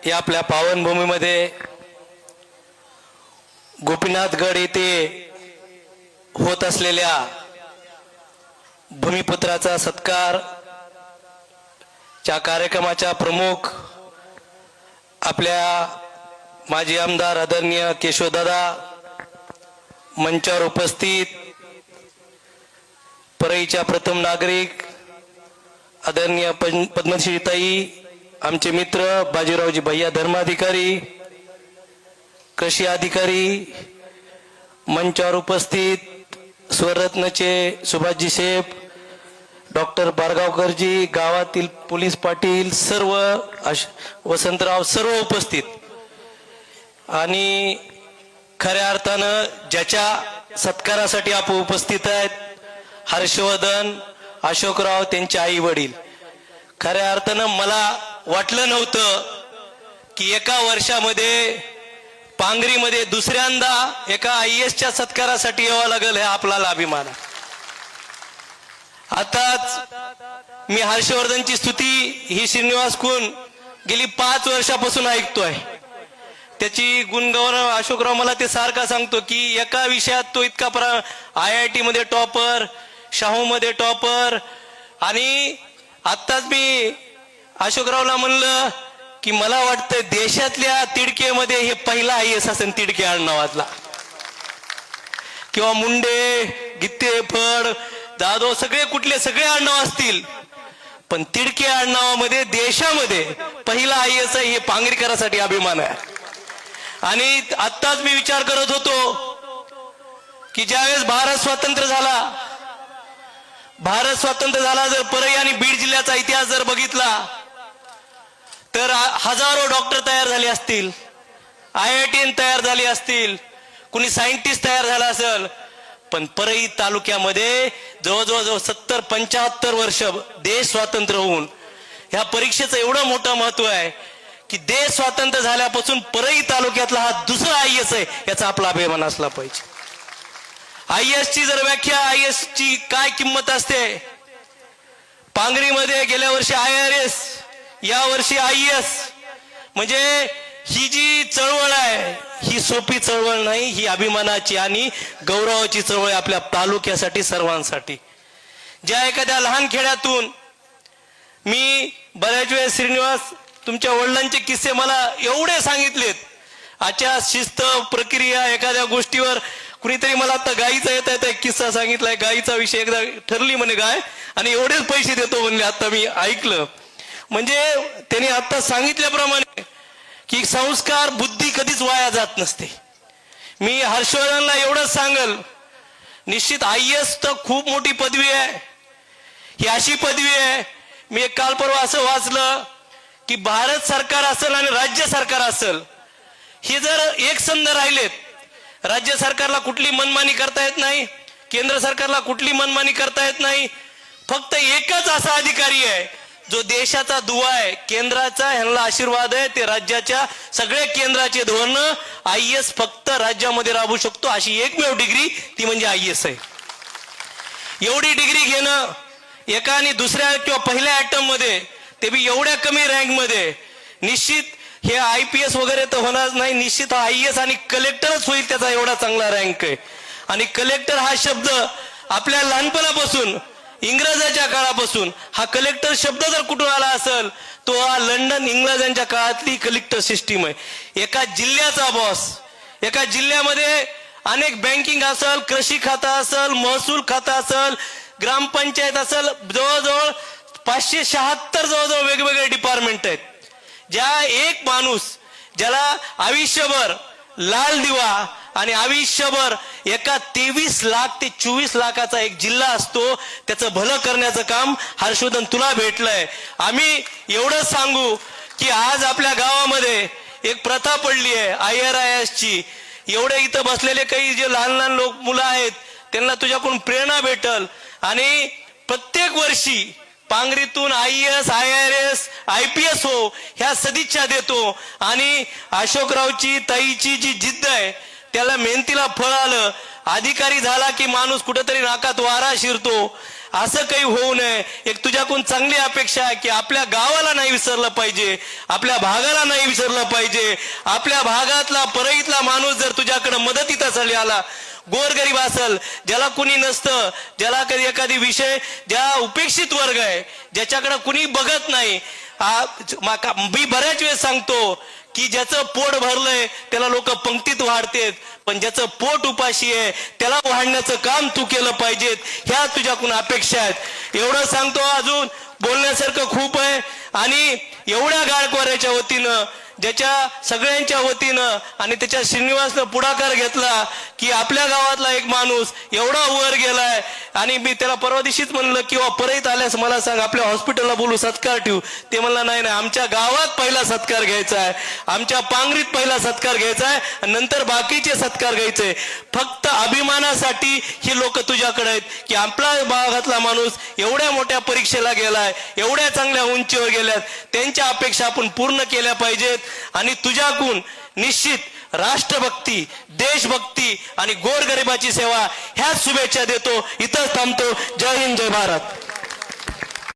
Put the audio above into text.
या आपल्या पावनभूमीमध्ये गोपीनाथगड येथे होत असलेल्या भूमिपुत्राचा सत्कार च्या कार्यक्रमाच्या प्रमुख आपल्या माजी आमदार आदरणीय केशवदादा, मंचावर उपस्थित परईच्या प्रथम नागरिक आदरणीय पद्मश्रीताई, आमचे मित्र बाजीरावजी भैया धर्माधिकारी, कृषी अधिकारी, मंचावर उपस्थित स्वरत्नचे सुभाषजी शेफ, डॉक्टर बारगावकरजी, गावातील पोलीस पाटील, सर्व वसंतराव, सर्व उपस्थित आणि खऱ्या अर्थानं ज्याच्या सत्कारासाठी आपण उपस्थित आहेत, हर्षवर्धन अशोकराव त्यांचे आई वडील. खऱ्या अर्थानं मला वाटलं नव्हतं की एका वर्षामध्ये पांगरीमध्ये दुसऱ्यांदा एका IASच्या सत्कारासाठी यावं लागेल, हे आपल्याला अभिमान आहे. आताच मी हर्षवर्धनची स्तुती ही श्रीनिवास कुन गेली 5 वर्षापासून ऐकतोय. त्याची गुणगौरव अशोकराव मला ते सारखा सांगतो की एका विषयात तो इतका IIT मध्ये टॉपर, शाहू मध्ये टॉपर. आणि आत्ताच मी अशोकरावला म्हणलं की मला वाटतं देशातल्या तिडकेमध्ये हे पहिला IAS असेल, तिडके आडनावातला. किंवा मुंडे, गित्ते, फड, जाधव, सगळे आडनाव असतील, पण तिडके आडनावामध्ये देशामध्ये पहिला IAS आहे, हे पांगरीकरांसाठी अभिमान आहे. आणि आत्ताच मी विचार करत होतो की ज्यावेळेस भारत स्वतंत्र झाला, जर परई आणि बीड जिल्ह्याचा इतिहास जर बघितला तर हजारो डॉक्टर तयार झाले असतील, IIT तयार झाले असतील, कुणी सायंटिस्ट तयार झाला असेल, पण परई तालुक्यामध्ये जवळजवळ 70-75 वर्ष देश स्वातंत्र्य होऊन ह्या परीक्षेचं एवढं मोठं महत्व आहे की देश स्वातंत्र्य झाल्यापासून परई तालुक्यातला हा दुसरा IAS आहे, याचा आपला अभिमान असला पाहिजे. IASची जर व्याख्या, IASची काय किंमत असते, पांगरीमध्ये गेल्या वर्षी IRS, या वर्षी IAS, म्हणजे ही जी चळवळ आहे ही सोपी चळवळ नाही, ही अभिमानाची आणि गौरवाची चळवळ आहे आपल्या तालुक्यासाठी, सर्वांसाठी. ज्या एखाद्या लहान खेड्यातून मी बऱ्याच वेळेस श्रीनिवास तुमच्या वडिलांचे किस्से मला एवढे सांगितलेत, आचार शिस्त प्रक्रिया एखाद्या गोष्टीवर. कुणीतरी मला आता गाईचा येत एक किस्सा सांगितलाय, गाईचा विषय एकदा ठरली म्हणे गाय आणि एवढेच पैसे देतो म्हणले, आता मी ऐकलं. म्हणजे त्यांनी आता सांगितल्याप्रमाणे की संस्कार बुद्धी कधीच वाया जात नसते. मी हर्षवर्धनला एवढंच सांगल, निश्चित IAS तर खूप मोठी पदवी आहे, ही अशी पदवी आहे. मी एक काल परवा असं वाचलं की भारत सरकार असेल आणि राज्य सरकार असेल, हे जर एक संध राहिलेत, राज्य सरकारला कुठली मनमानी करता येत नाही, केंद्र सरकारला कुठली मनमानी करता येत नाही. फक्त एकच असा अधिकारी आहे जो देशाचा दुवा आहे, केंद्राचा ह्यांना आशीर्वाद आहे, ते राज्याच्या सगळे केंद्राचे धोरण IAS फक्त राज्यामध्ये राबवू शकतो, अशी एकमेव डिग्री ती म्हणजे IAS आहे. एवढी डिग्री घेणं एका आणि दुसऱ्या किंवा पहिल्या ऍटम मध्ये, ते बी एवढ्या कमी रँक मध्ये, निश्चित हे IPS वगैरे तर होणार नाही, निश्चित हा IAS आणि कलेक्टरच होईल, त्याचा एवढा चांगला रँक आहे. आणि कलेक्टर हा शब्द आपल्या लहानपणापासून, इंग्रजाच्या काळापासून हा कलेक्टर शब्द जर कुठून आला असेल, तो हा लंडन इंग्रजांच्या काळातली कलेक्टर सिस्टीम आहे. एका जिल्ह्याचा बॉस, एका जिल्ह्यामध्ये अनेक बँकिंग असेल, कृषी खाता असेल, महसूल खाता असेल, ग्रामपंचायत असेल, जवळजवळ 576 जवळजवळ वेगवेगळे डिपार्टमेंट आहेत. ज्या एक माणूस ज्याला आयुष्यभर लाल दिवा आणि आयुष्यभर एका 23 लाख ते 24 लाखाचा एक जिल्हा असतो, त्याचं भलं करण्याचं काम हर्षवर्धन तुला भेटलंय. आम्ही एवढंच सांगू की आज आपल्या गावामध्ये एक प्रथा पडली आहे IRISची. एवढे इथं बसलेले काही जे लहान लहान मुलं आहेत, त्यांना तुझ्याकडून प्रेरणा भेटल. आणि प्रत्येक वर्षी पांगरीतून IAS, IRS, IPS हो, ह्या सदिच्छा देतो. आणि अशोकरावची ताईची जी जिद्द आहे त्याला मेहनतीला फळ आलं. अधिकारी झाला की माणूस कुठेतरी नाकात वारा शिरतो असं काही होऊ नये. एक तुझ्याकडून चांगली अपेक्षा आहे की आपल्या गावाला नाही विसरलं पाहिजे, आपल्या भागाला नाही विसरलं पाहिजे. आपल्या भागातला परईतला माणूस जर तुझ्याकडे मदतीसाठी आला, गोरगरीब असल, ज्याला कुणी नसतं, ज्याला कधी एखादी विषय, ज्या उपेक्षित वर्ग आहे, ज्याच्याकडे कुणी बघत नाही, मी बऱ्याच वेळेस सांगतो की ज्याचं पोट भरलंय त्याला लोक पंक्तीत वाढतेत, पण ज्याचं पोट उपाशी आहे त्याला वाढण्याचं काम तू केलं पाहिजेत. ह्या तुझ्याकडून अपेक्षा आहेत. एवढं सांगतो, अजून बोलण्यासारखं खूप आहे. आणि एवढ्या गायकवाड्याच्या वतीनं, ज्याच्या सगळ्यांच्या वतीनं आणि त्याच्या श्रीनिवासनं पुढाकार घेतला की आपल्या गावातला एक माणूस एवढा वर गेलाय. आणि मी त्याला परवा दिवशीच म्हणलं किंवा परत आल्यास मला सांग, आपल्या हॉस्पिटलला बोलू, सत्कार ठेवू. ते म्हणलं नाही नाही, आमच्या गावात पहिला सत्कार घ्यायचा आहे, आमच्या पांगरीत पहिला सत्कार घ्यायचा आहे, आणि नंतर बाकीचे सत्कार घ्यायचे. फक्त अभिमानासाठी ही लोक तुझ्याकडे आहेत की आपला भागातला माणूस एवढ्या मोठ्या परीक्षेला गेलाय, एवढ्या चांगल्या उंचीवर गेल्यात, त्यांच्या अपेक्षा आपण पूर्ण केल्या पाहिजेत. आणि तुझ्याकडून निश्चित राष्ट्रभक्ती, देशभक्ती आणि गोरगरिबाची सेवा ह्या शुभेच्छा देतो. इथंच थांबतो. जय हिंद, जय भारत.